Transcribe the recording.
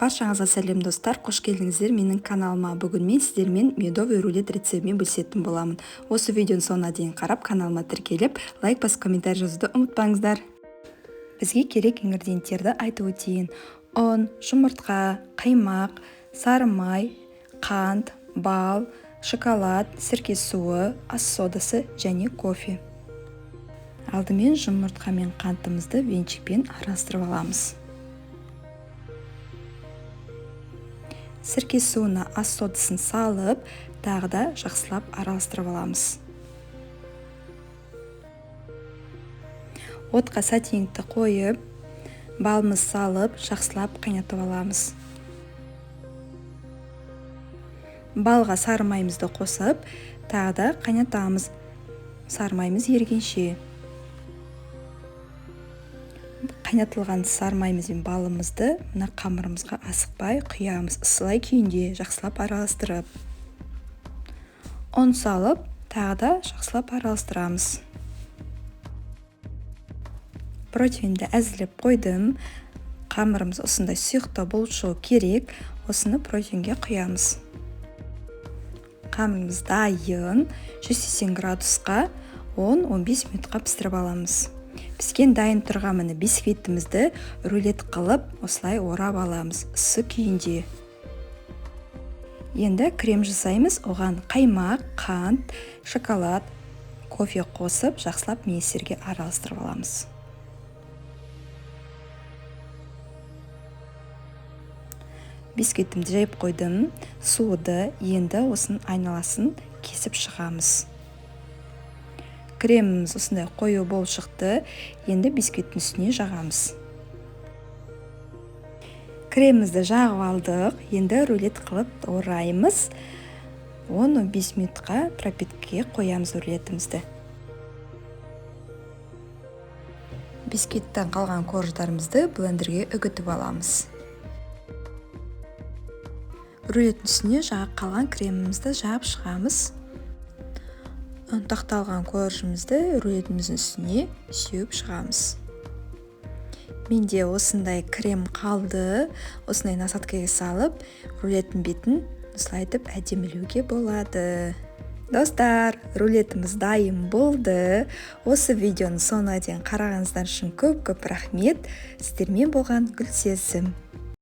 Баршаңызға сәлем достар, қош келдіңіздер менің каналыма. Бүгін мен сіздермен медовый рулет рецептімен бөлісетін боламын. Осы видеоның соңына дейін қарап, каналыма тіркеліп, лайк басып комментарий жазуды ұмытпаңыздар. Бізге керек ингредиенттерді айтып өтейін. Ұн, жұмыртқа, қаймақ, сары май, қант, бал, шоколад, сірке суы, ас содасы және кофе. Алдымен жұмыртқа мен қантымызды венчикпен араластырып аламыз. Сірке суына ас содасын салып, тағы да жақсылап араластырып аламыз. Отқа сотейникті қойып, балымыз салып, жақсылап қайнатып аламыз. Балға сары майымызды қосып, тағы да қайнатамыз. Сары майымыз ерігенше. Қайнатылған сары майымыз бен балымызды мына қамырымызға асықпай құямыз, ысылай күйінде жақсылап араластырып. Ұн салып, тағы да жақсылап араластырамыз. Протеинді әзірлеп қойдым. Қамырымыз осындай сұйықтау болуы керек. Осыны протеинге құямыз. Қамырымыз дайын. 180 градусқа 10-15 минутқа пісіріп аламыз. Піскен дайын тұрған міне бисквитімізді рулет қылып, осылай орап аламыз, ысы күйінде. Енді крем жасаймыз. Оған қаймақ, қант, шоколад, кофе қосып, жақсылап мейістерге араластырып аламыз. Бисквитімді жайып қойдым. Суды енді осының айналасын кесіп шығамыз. Креміміз осындай қою болып шықты. Енді бисквиттің үстіне жағамыз. Кремімізді жағып алдық. Енді рулет қылып ораймыз. 10-15 минутқа пропиткаға қоямыз рулетімізді. Бисквиттен қалған корждарымызды блендерге үгітіп аламыз. Рулеттің үстіне жағып қалған кремімізді жағып шығамыз. Ұнтақталған коржымызды рулетіміздің үстіне сеуіп шығамыз. Менде осындай крем қалды. Осындай насадкаға салып, рулеттің бетін осылайтып әдемілеуге болады. Достар, рулетіміз дайын болды. Осы видеоның соңына дейін қарағаныңыздар үшін көп рахмет. Сіздермен болған Гүлсезім.